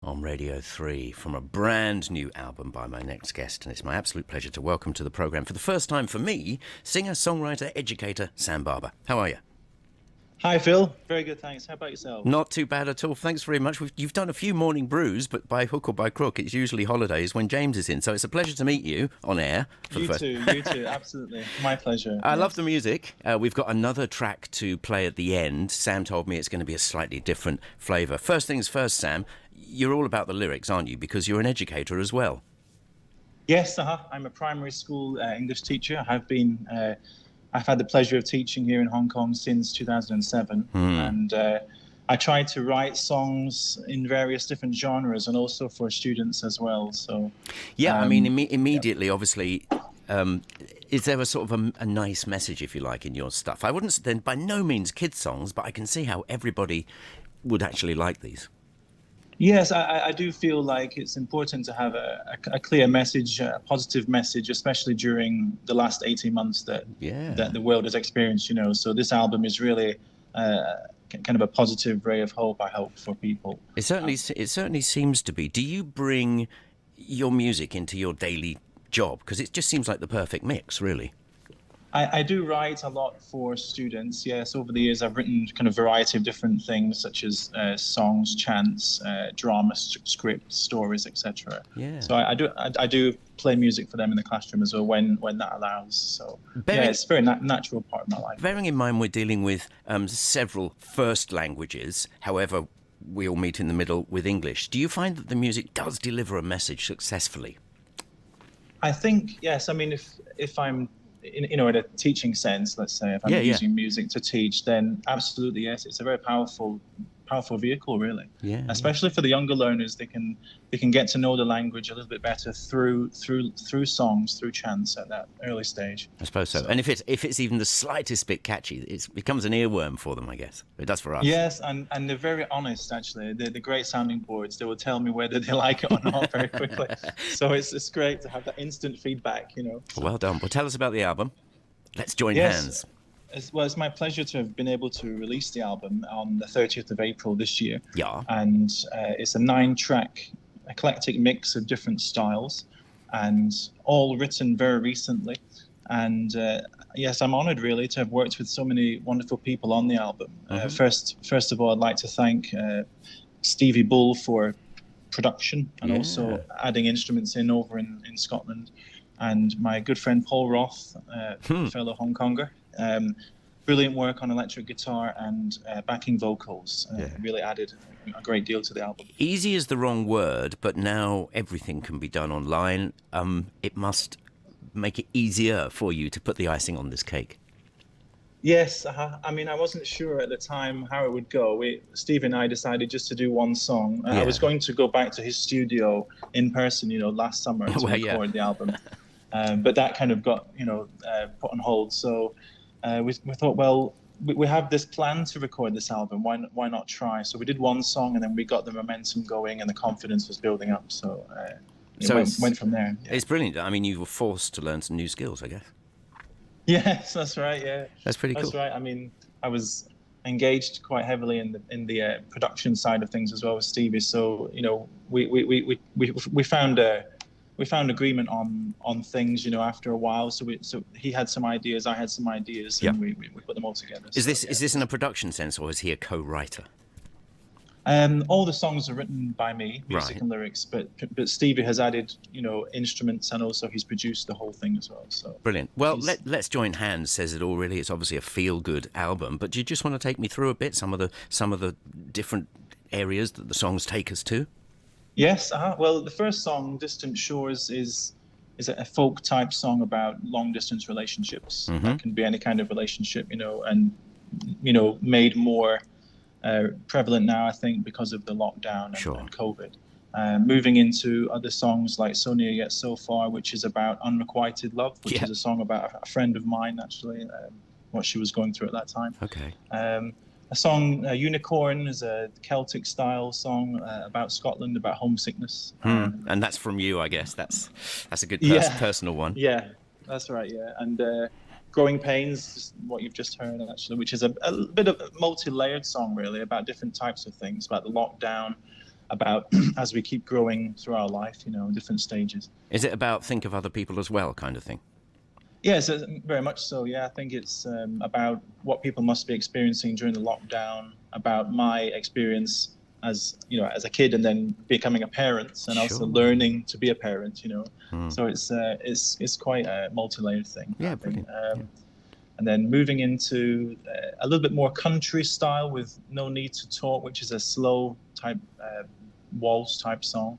On Radio 3 from a brand new album by my next guest, and it's my absolute pleasure to welcome to the programme for the first time for me, singer, songwriter, educator Sam Barber. How are you? Hi, Phil. Very good, thanks. How about yourself? Not too bad at all. Thanks very much. You've done a few morning brews, but by hook or by crook, it's usually holidays when James is in. So it's a pleasure to meet you on air. You too, absolutely. My pleasure. I love the music. We've got another track to play at the end. Sam told me it's going to be a slightly different flavour. First things first, Sam, you're all about the lyrics, aren't you? Because you're an educator as well. Yes, I'm a primary school English teacher. I've had the pleasure of teaching here in Hong Kong since 2007, and I try to write songs in various different genres and also for students as well. So, yeah, I mean, immediately, obviously, is there a sort of a nice message, if you like, in your stuff? I wouldn't then by no means kids songs, but I can see how everybody would actually like these. Yes, I do feel like it's important to have a clear message, a positive message, especially during the last 18 months that the world has experienced, So this album is really kind of a positive ray of hope, I hope, for people. It certainly seems to be. Do you bring your music into your daily job? Because it just seems like the perfect mix, really. I do write a lot for students. Yes, over the years I've written kind of variety of different things, such as songs, chants, drama, scripts, stories, etc. Yeah. So I do play music for them in the classroom as well when that allows. So it's a very natural part of my life. Bearing in mind we're dealing with several first languages, however we all meet in the middle with English. Do you find that the music does deliver a message successfully? I think yes. I mean, if I'm in a teaching sense, let's say, if I'm using music to teach, then absolutely yes, it's a very powerful vehicle, really. Yeah. Especially for the younger learners, they can get to know the language a little bit better through songs, through chants at that early stage. I suppose so. And if it's even the slightest bit catchy, it becomes an earworm for them, I guess. It does for us. Yes, and they're very honest, actually. They're great sounding boards. They will tell me whether they like it or not very quickly. So it's great to have that instant feedback, So. Well done. Well, tell us about the album. Let's join hands. It's my pleasure to have been able to release the album on the 30th of April this year. Yeah. And it's a 9-track eclectic mix of different styles, and all written very recently. And yes, I'm honoured really to have worked with so many wonderful people on the album. First of all, I'd like to thank Stevie Bull for production and also adding instruments over in Scotland, and my good friend Paul Roth, fellow Hong Konger. Brilliant work on electric guitar and backing vocals. Really added a great deal to the album. Easy is the wrong word, but now everything can be done online. It must make it easier for you to put the icing on this cake. Yes, I mean, I wasn't sure at the time how it would go. Steve and I decided just to do one song. I was going to go back to his studio in person, last summer to record the album. But that kind of got, put on hold. So we thought, well, we have this plan to record this album. Why not try? So we did one song, and then we got the momentum going, and the confidence was building up. So it went from there. Yeah. It's brilliant. I mean, you were forced to learn some new skills, I guess. Yes, that's right. Yeah, that's pretty cool. That's right. I mean, I was engaged quite heavily in the production side of things as well with Stevie. So we found agreement on things, after a while. So he had some ideas, I had some ideas, and we put them all together. Is this in a production sense, or is he a co-writer? All the songs are written by me, music and lyrics, but Stevie has added, instruments, and also he's produced the whole thing as well. So brilliant. Well, Let's Join Hands says it all. Really, it's obviously a feel-good album. But do you just want to take me through a bit some of the different areas that the songs take us to? Yes. Well, the first song, "Distant Shores," is a folk type song about long distance relationships. That can be any kind of relationship, and made more prevalent now, I think, because of the lockdown and COVID. Moving into other songs like "So Near Yet So Far," which is about unrequited love, which is a song about a friend of mine, actually, what she was going through at that time. Okay. A song, "Unicorn," is a Celtic style song about Scotland, about homesickness. And that's from you, I guess. That's a good personal one. Yeah, that's right. Yeah, and "Growing Pains," is what you've just heard, actually, which is a bit of a multi-layered song, really, about different types of things, about the lockdown, about as we keep growing through our life, different stages. Is it about think of other people as well kind of thing? Yes, very much so. Yeah, I think it's about what people must be experiencing during the lockdown, about my experience as as a kid and then becoming a parent, and also learning to be a parent. So it's quite a multi-layered thing. Yeah, I think. brilliant. And then moving into a little bit more country style with No Need to Talk, which is a slow type waltz type song,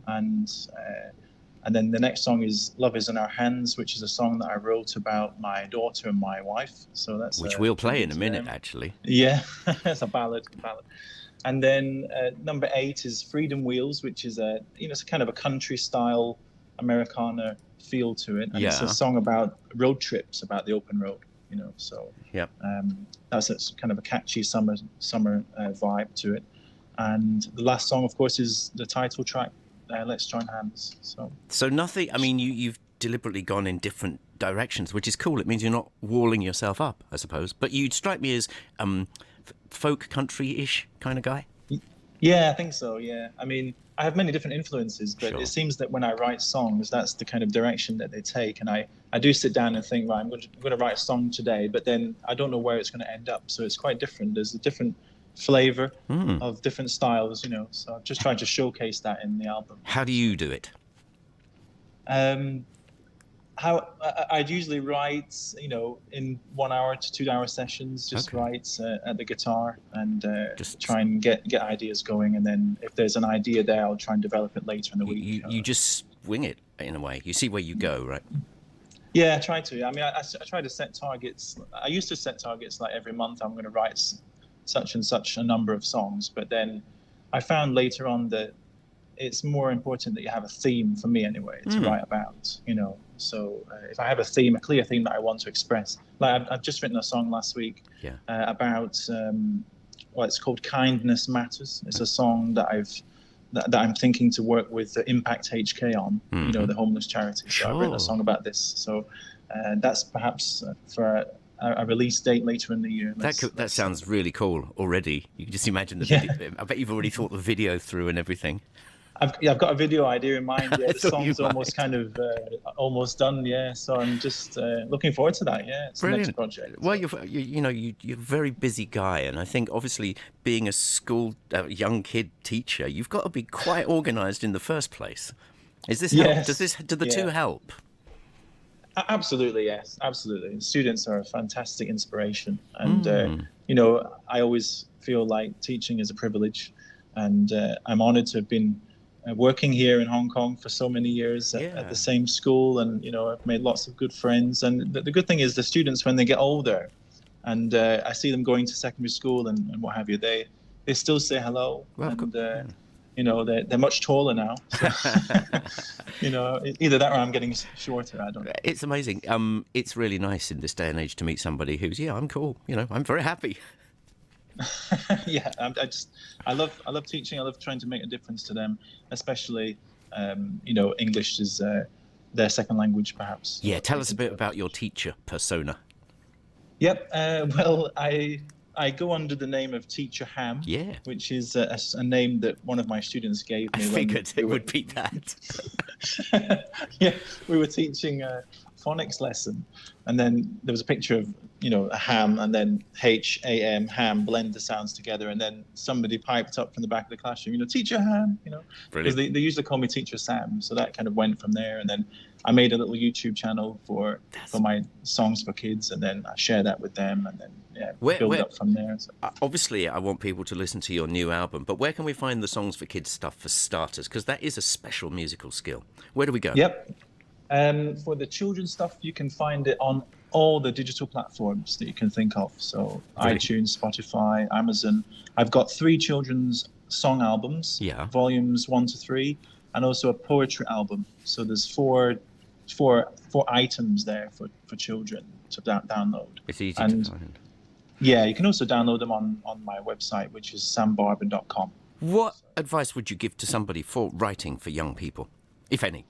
and then the next song is Love Is in Our Hands, which is a song that I wrote about my daughter and my wife. So that's which we'll play in a minute, actually. Yeah, it's a ballad. And then number 8 is Freedom Wheels, which is it's a kind of a country style Americana feel to it, and it's a song about road trips, about the open road. So that's kind of a catchy summer vibe to it. And the last song, of course, is the title track. Let's Join Hands. So nothing. I mean, you've deliberately gone in different directions, which is cool. It means you're not walling yourself up, I suppose. But you'd strike me as folk country-ish kind of guy. Yeah, I think so. Yeah, I mean, I have many different influences, but it seems that when I write songs, that's the kind of direction that they take. And I do sit down and think, right, I'm going to write a song today, but then I don't know where it's going to end up. So it's quite different. There's a different flavor of different styles, so I'm just trying to showcase that in the album. How do you do it? How I'd usually write, in 1 hour to 2 hour sessions, just write at the guitar and just try and get ideas going. And then if there's an idea there, I'll try and develop it later in the week. You just swing it in a way. You see where you go, right? Yeah, I try to. I mean, I try to set targets. I used to set targets like every month I'm going to write such and such a number of songs, but then I found later on that it's more important that you have a theme, for me anyway, to write about, so if I have a theme, a clear theme that I want to express, like I've just written a song last week about it's called Kindness Matters. It's a song that I'm thinking to work with the Impact HK on, the homeless charity. So I've written a song about this, so that's perhaps for a release date later in the year. That sounds really cool already. You can just imagine the video. I bet you've already thought the video through and everything. I've got a video idea in mind. Yeah, the song's almost kind of almost done. Yeah, so I'm just looking forward to that. Yeah, it's brilliant. The next project. Well, you're a very busy guy, and I think obviously being a young kid teacher, you've got to be quite organised in the first place. Is this help? Do the two help? Absolutely, yes, absolutely. Students are a fantastic inspiration, and I always feel like teaching is a privilege, and I'm honoured to have been working here in Hong Kong for so many years at the same school, and I've made lots of good friends. And the good thing is the students, when they get older, and I see them going to secondary school and what have you, they still say hello. Well, and they're much taller now. So, either that or I'm getting shorter. I don't know. It's amazing. It's really nice in this day and age to meet somebody who's I'm cool. I'm very happy. Yeah, I love teaching. I love trying to make a difference to them, especially English is their second language, perhaps. Yeah, tell us a bit about your teacher persona. Yep. Well, I go under the name of Teacher Ham, which is a name that one of my students gave me. I figured it would be that. Yeah, we were teaching a phonics lesson, and then there was a picture of a ham, and then H-A-M, ham, blend the sounds together, and then somebody piped up from the back of the classroom, Teacher Ham, because they usually call me Teacher Sam, so that kind of went from there. And then I made a little YouTube channel for my songs for kids, and then I share that with them, and then build up from there. So. Obviously, I want people to listen to your new album, but where can we find the Songs for Kids stuff for starters? Because that is a special musical skill. Where do we go? Yep. For the children's stuff, you can find it on all the digital platforms that you can think of. So iTunes, Spotify, Amazon. I've got 3 children's song albums, volumes 1 to 3, and also a poetry album. So there's four items there for children to download. It's easy to find. Yeah, you can also download them on my website, which is sambarber.com. What advice would you give to somebody for writing for young people, if any?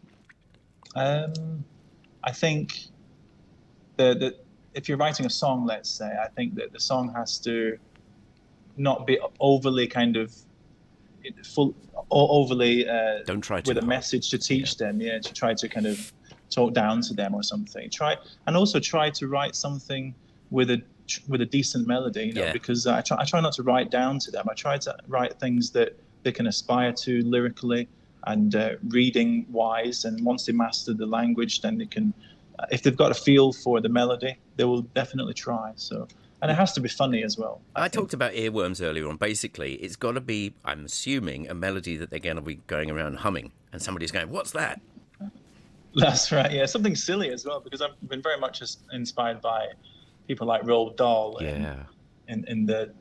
I think that if you're writing a song, let's say, I think that the song has to not be overly kind of overly Don't try too with a hard. message to teach them. Yeah, to try to kind of talk down to them or something. Also try to write something with a decent melody. Yeah. Because I try not to write down to them. I try to write things that they can aspire to lyrically and reading wise. And once they master the language, then they can. If they've got a feel for the melody, they will definitely try. So. And it has to be funny as well. I talked about Earworms earlier on. Basically, it's got to be, I'm assuming, a melody that they're going to be going around humming, and somebody's going, "What's that?" That's right. Yeah, something silly as well, because I've been very much inspired by people like Roald Dahl. Yeah. In the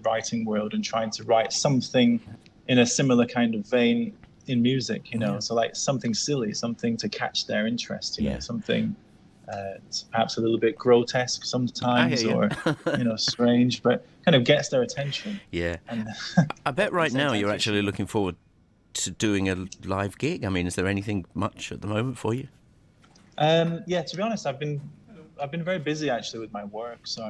writing world, and trying to write something in a similar kind of vein in music. Yeah. So like something silly, something to catch their interest. You know, something. Perhaps a little bit grotesque sometimes, or strange, but kind of gets their attention. Yeah. And I bet right now you're actually looking forward to doing a live gig. I mean, is there anything much at the moment for you? Yeah, to be honest, I've been very busy actually with my work, so I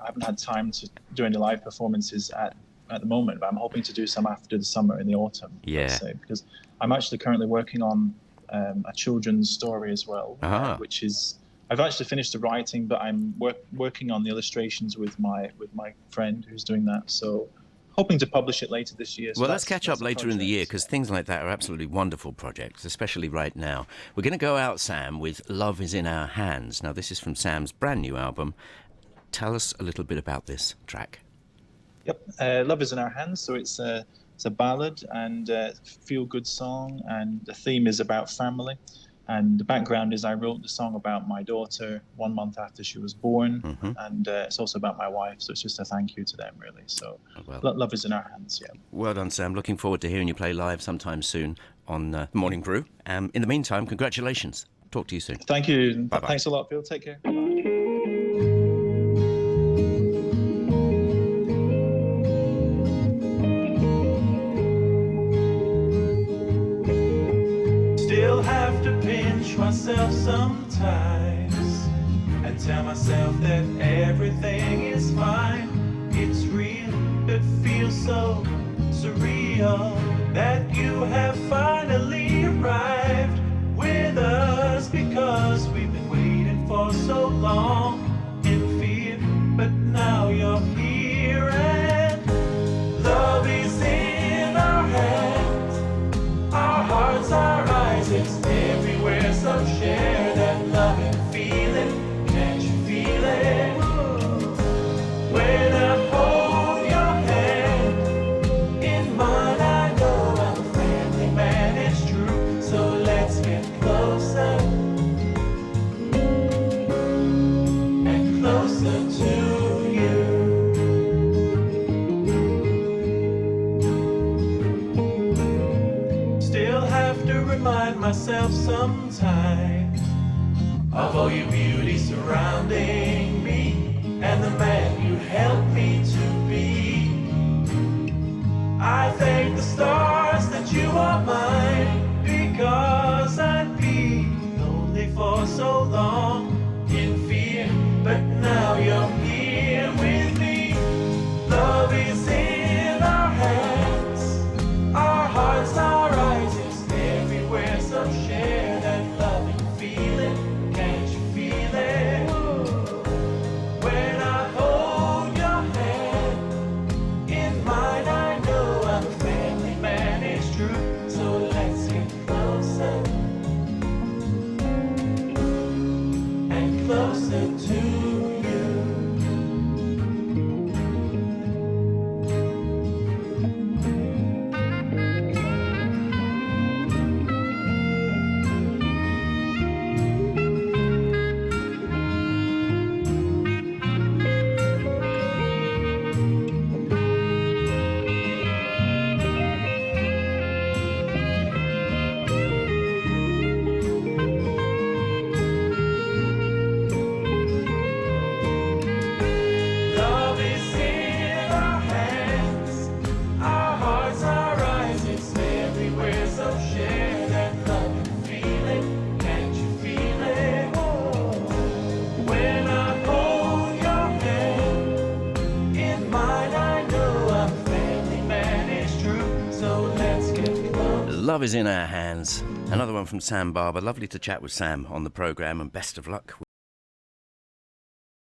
haven't had time to do any live performances at the moment, but I'm hoping to do some after the summer, in the autumn. Yeah. Let's say, because I'm actually currently working on a children's story as well, which is, I've actually finished the writing, but I'm working on the illustrations with my friend who's doing that. So hoping to publish it later this year. So well, let's catch up later in the year, because things like that are absolutely wonderful projects, especially right now. We're going to go out, Sam, with Love Is In Our Hands. Now, this is from Sam's brand new album. Tell us a little bit about this track. Yep, Love Is In Our Hands. So it's a ballad and a feel-good song, and the theme is about family. And the background is I wrote the song about my daughter 1 month after she was born, and it's also about my wife. So it's just a thank you to them, really. So Love Is In Our Hands, yeah. Well done, Sam. Looking forward to hearing you play live sometime soon on Morning Brew. In the meantime, congratulations. Talk to you soon. Thank you. Bye-bye. Thanks a lot, Phil. Take care. Bye. Myself sometimes and tell myself that everything is fine. It's real, it feels so surreal that you have finally arrived with us, because we've been waiting for so long in fear, but now you're here and love is in our hands, our hearts, our eyes, it's everywhere, so share that loving feeling. Can't you feel it? When I hold your hand in mine, I know I'm a friendly man, it's true. So let's get closer and closer to you. Still have to remind myself sometimes of all your beauty surrounding me and the man you helped me to be. I thank the stars that you are mine, because I'd be lonely for so long in fear, but now you're here with me. Love is in our hands, our hearts, our eyes, it's everywhere, so share that loving feeling. Can't you feel it? When I hold your hand in mine, I know I'm a friendly man. Love is in our hands. Another one from Sam Barber. Lovely to chat with Sam on the programme, and best of luck